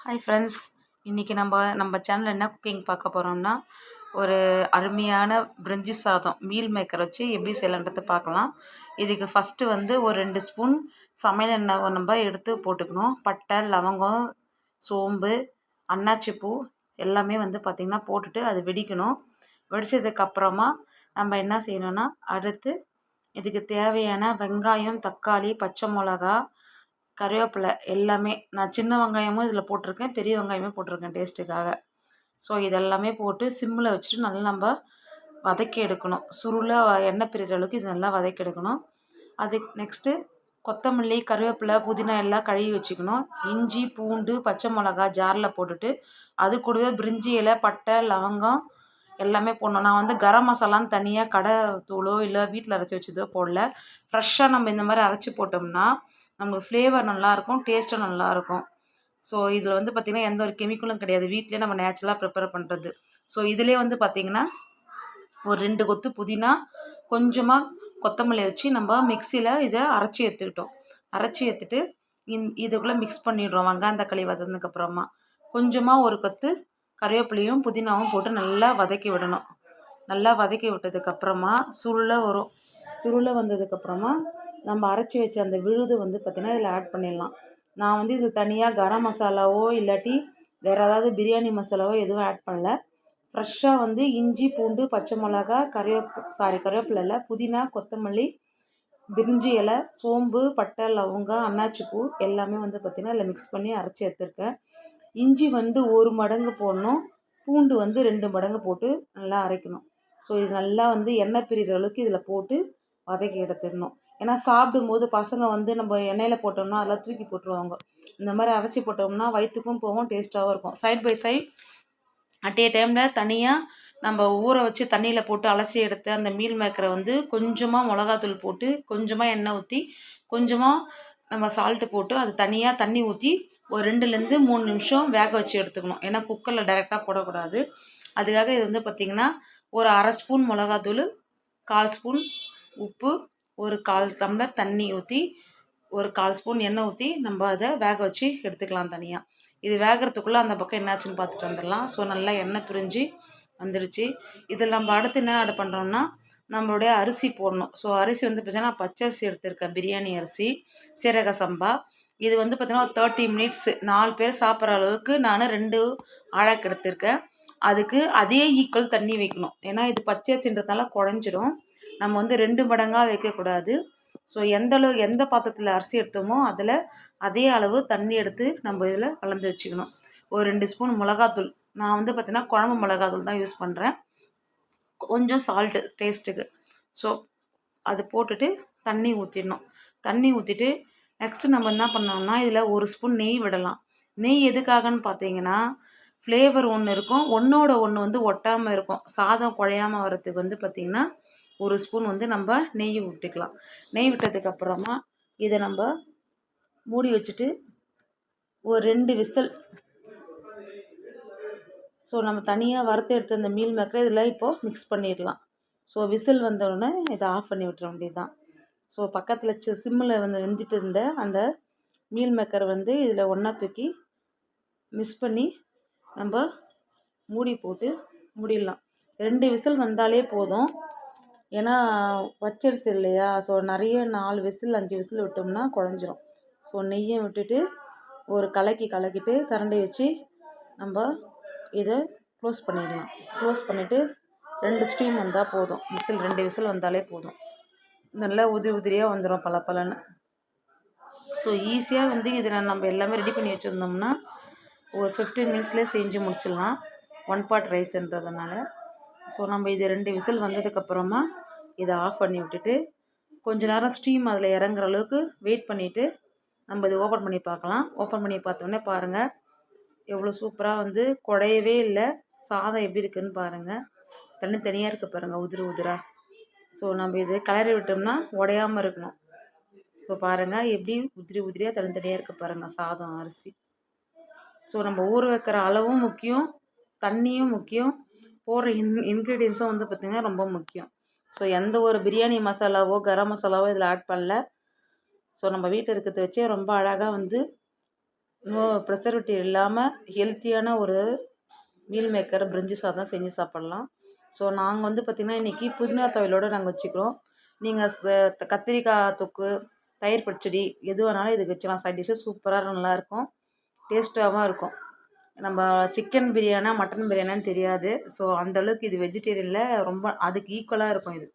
Hi friends, இன்றைக்கி நம்ம சேனலில் என்ன குக்கிங் பார்க்க போகிறோம்னா, ஒரு அருமையான பிரிஞ்சி சாதம் மீல் மேக்கர் வச்சு எப்படி செய்யலான்றது பார்க்கலாம். இதுக்கு ஃபஸ்ட்டு ஒரு 2 ஸ்பூன் சமையல் எண்ணெய் நம்ம எடுத்து போட்டுக்கணும். பட்டை, லவங்கம், சோம்பு, அன்னாச்சி பூ எல்லாமே பார்த்திங்கன்னா போட்டுட்டு அது வெடிக்கணும். வெடித்ததுக்கப்புறமா நம்ம என்ன செய்யணும்னா, அடுத்து இதுக்கு தேவையான வெங்காயம், தக்காளி, பச்சை மிளகா, கருவேப்பிலை எல்லாமே நான் சின்ன வெங்காயமும் இதில் போட்டிருக்கேன், பெரிய வெங்காயமே போட்டிருக்கேன் டேஸ்ட்டுக்காக. ஸோ இதெல்லாமே போட்டு சிம்மில் வச்சுட்டு நல்லா நம்ம வதக்கி எடுக்கணும். சுருளாக எண்ணெய் பிரிகிற அளவுக்கு இது நல்லா வதக்கி எடுக்கணும். அதுக்கு நெக்ஸ்ட்டு கொத்தமல்லி, கருவேப்பிலை, புதினா எல்லாம் கழுவி வச்சுக்கணும். இஞ்சி, பூண்டு, பச்சை மிளகா ஜாரில் போட்டுட்டு அது கூடவே பிரிஞ்சி இலை, பட்டை, லவங்கம் எல்லாமே போடணும். நான் கரம் மசாலான்னு தனியாக கடை தூளோ இல்லை வீட்டில் அரைச்சி வச்சதோ போடல. ஃப்ரெஷ்ஷாக நம்ம இந்த மாதிரி அரைச்சி போட்டோம்னா நமக்கு ஃப்ளேவர் நல்லாயிருக்கும், டேஸ்ட்டும் நல்லாயிருக்கும். ஸோ இதில் பார்த்திங்கன்னா எந்த ஒரு கெமிக்கலும் கிடையாது, வீட்டிலே நம்ம நேச்சுரலாக ப்ரிப்பேர் பண்ணுறது. ஸோ இதிலே பார்த்திங்கன்னா ஒரு 2 கொத்து புதினா, கொஞ்சமாக கொத்தமல்லி வச்சு நம்ம மிக்சியில் இதை அரைச்சி எடுத்துக்கிட்டோம். அரைச்சி எடுத்துட்டு இதுக்குள்ளே மிக்ஸ் பண்ணிடுறோம். வெங்காயம் தக்காளி வதங்கினதுக்கப்புறமா கொஞ்சமாக ஒரு கொத்து கருவேப்பிலையும் புதினாவும் போட்டு நல்லா வதக்கி விடணும். நல்லா வதக்கி விட்டதுக்கப்புறமா சுருளை வரும். சுருளை வந்ததுக்கப்புறமா நம்ம அரைச்சி வச்ச அந்த விழுது பார்த்திங்கன்னா இதில் ஆட் பண்ணிடலாம். நான் இது தனியாக கரம் மசாலாவோ இல்லாட்டி வேறு ஏதாவது பிரியாணி மசாலாவோ எதுவும் ஆட் பண்ணல. ஃப்ரெஷ்ஷாக இஞ்சி, பூண்டு, பச்சை மிளகா, கருவேப்பிலை இல்லை, புதினா, கொத்தமல்லி, பிரிஞ்சி இலை, சோம்பு, பட்டை, லவங்கம், அன்னாச்சி பூ எல்லாமே பார்த்திங்கன்னா இதில் மிக்ஸ் பண்ணி அரைச்சி எடுத்துருக்கேன். இஞ்சி 1 மடங்கு போடணும், பூண்டு 2 மடங்கு போட்டு நல்லா அரைக்கணும். ஸோ இது நல்லா எண்ணெய் பிரிகிற அளவுக்கு இதில் போட்டு வதக்கி எடுத்துடணும். ஏன்னா சாப்பிடும்போது பசங்க நம்ம எண்ணெயில் போட்டோம்னா அதெல்லாம் தூக்கி போட்டுருவாங்க. இந்த மாதிரி அரைச்சி போட்டோம்னா வயிற்றுக்கும் போகும், டேஸ்ட்டாகவும் இருக்கும். சைட் பை சைட் அட் ஏ டைமில் தனியாக நம்ம ஊற வச்சு தண்ணியில் போட்டு அலசி எடுத்து அந்த மீல் மேக்கரை கொஞ்சமாக மிளகாத்தூள் போட்டு, கொஞ்சமாக எண்ணெய் ஊற்றி, கொஞ்சமாக நம்ம சால்ட்டு போட்டு அது தனியாக தண்ணி ஊற்றி ஒரு 2லேருந்து 3 நிமிஷம் வேக வச்சு எடுத்துக்கணும். ஏன்னா குக்கரில் டைரெக்டாக போடக்கூடாது. அதுக்காக இது பார்த்திங்கன்னா ஒரு 1/2 ஸ்பூன் மிளகாத்தூள், 1/4 ஸ்பூன் உப்பு, ஒரு 1/4 டம்ளர் தண்ணி ஊற்றி, ஒரு 1/4 ஸ்பூன் எண்ணெய் ஊற்றி நம்ம அதை வேக வச்சு எடுத்துக்கலாம் தனியாக. இது வேகிறதுக்குள்ளே அந்த பக்கம் என்னாச்சுன்னு பார்த்துட்டு வந்துடலாம். ஸோ நல்லா எண்ணெய் பிரிஞ்சு வந்துடுச்சு. இதில் நம்ம அடுத்து என்ன ஆட் பண்ணுறோம்னா நம்மளுடைய அரிசி போடணும். ஸோ அரிசி பார்த்தீங்கன்னா பச்சை அரிசி எடுத்திருக்கேன், பிரியாணி அரிசி, சீரக சம்பா. இது பார்த்திங்கன்னா ஒரு 30 மினிட்ஸ் 4 பேர் சாப்பிட்ற அளவுக்கு நான் 2 ஆழாக்கு எடுத்திருக்கேன். அதுக்கு அதே ஈக்குவல் தண்ணி வைக்கணும். ஏன்னா இது பச்சை அரிசின்றதால குழஞ்சிடும். நம்ம 2 மடங்காக வைக்கக்கூடாது. ஸோ எந்த பாத்திரத்தில் அரிசி எடுத்தோமோ அதில் அதே அளவு தண்ணி எடுத்து நம்ம இதில் கலந்து வச்சுக்கணும். ஒரு 2 ஸ்பூன் மிளகாத்தூள், நான் பார்த்திங்கன்னா குழம்பு மிளகாத்தூள் தான் யூஸ் பண்ணுறேன். கொஞ்சம் சால்ட்டு டேஸ்ட்டுக்கு. ஸோ அது போட்டுட்டு தண்ணி ஊற்றிடணும். தண்ணி ஊற்றிட்டு நெக்ஸ்ட்டு நம்ம என்ன பண்ணோம்னா இதில் 1 ஸ்பூன் நெய் விடலாம். நெய் எதுக்காகன்னு பார்த்தீங்கன்னா ஃப்ளேவர் ஒன்று இருக்கும், ஒன்றோட ஒன்று ஒட்டாமல் இருக்கும். சாதம் குழையாமல் வரத்துக்கு பார்த்திங்கன்னா 1 ஸ்பூன் நம்ம நெய் விட்டுக்கலாம். நெய் விட்டதுக்கப்புறமா இதை நம்ம மூடி வச்சுட்டு ஒரு 2 விசில். ஸோ நம்ம தனியாக வறுத்து எடுத்த அந்த மீல் மேக்கரை இதில் இப்போது மிக்ஸ் பண்ணிடலாம். ஸோ விசில் வந்தோடனே இதை ஆஃப் பண்ணி விட்டுற வேண்டியது தான். ஸோ பக்கத்தில் சிம்மில் வெந்துட்டு இருந்த அந்த மீல் மேக்கர் இதில் ஒன்றா தூக்கி மிக்ஸ் பண்ணி நம்ம மூடி போட்டு மூடிடலாம். 2 விசில் வந்தாலே போதும். ஏன்னா பச்சரிசி இல்லையா, ஸோ நிறைய 4 விசில் 5 விசில் விட்டோம்னா குழஞ்சிரும். ஸோ நெய்யை விட்டுட்டு ஒரு கலக்கிட்டு கரண்டி வச்சு நம்ம இதை க்ளோஸ் பண்ணிடலாம். க்ளோஸ் பண்ணிவிட்டு 2 ஸ்டீம் வந்தால் போதும். 2 விசில் வந்தாலே போதும். நல்லா உதிரியாக வந்துடும் பலன்னு. ஸோ ஈஸியாக இதில் நம்ம எல்லாமே ரெடி பண்ணி வச்சுருந்தோம்னா ஒரு 15 மினிட்ஸ்லேயே செஞ்சு முடிச்சிடலாம், 1 பாட் ரைஸ்ன்றதுனால. ஸோ நம்ம இது 2 விசில் வந்ததுக்கப்புறமா இதை ஆஃப் பண்ணி விட்டுட்டு கொஞ்ச நேரம் ஸ்டீம் அதில் இறங்குற அளவுக்கு வெயிட் பண்ணிவிட்டு நம்ம இதை ஓப்பன் பண்ணி பார்க்கலாம். ஓப்பன் பண்ணி பார்த்தோன்னே பாருங்கள் எவ்வளோ சூப்பராக குழையவே இல்லை. சாதம் எப்படி இருக்குதுன்னு பாருங்கள், தனியாக இருக்குது பாருங்கள், உதிராக. ஸோ நம்ம இது கிளறி விட்டோம்னா உடையாமல் இருக்கணும். ஸோ பாருங்கள் எப்படி உதிரியாக தனியாக இருக்குது பாருங்கள் சாதம், அரிசி. ஸோ நம்ம ஊற வைக்கிற அளவும் முக்கியம், தண்ணியும் முக்கியம், போடுற இன்க்ரீடியன்ஸும் பார்த்திங்கன்னா ரொம்ப முக்கியம். ஸோ எந்த ஒரு பிரியாணி மசாலாவோ கரம் மசாலாவோ இதில் ஆட் பண்ணல. ஸோ நம்ம வீட்டில் இருக்கிறத வச்சே ரொம்ப அழகாக நோ ப்ரிசர்வேட்டிவ் இல்லாமல் ஹெல்த்தியான ஒரு மீல் மேக்கர் பிரிஞ்சி சாதம் செஞ்சு சாப்பிட்லாம். ஸோ நாங்கள் வந்து பார்த்திங்கன்னா இன்றைக்கி புதினா துவையலோடு நாங்கள் வச்சுக்கிறோம். நீங்கள் கத்திரிக்காய் தொக்கு, தயிர் பச்சடி எது வேணாலும் இதுக்கு வச்சுக்கலாம். சைட் டிஷ்ஷு சூப்பராக நல்லாயிருக்கும், டேஸ்ட்டாகவும் இருக்கும். நம்ம சிக்கன் பிரியாணா மட்டன் பிரியாணின்னு தெரியாது. ஸோ அந்தளவுக்கு இது வெஜிடேரியனில் ரொம்ப அதுக்கு ஈக்குவலாக இருக்கும் இது.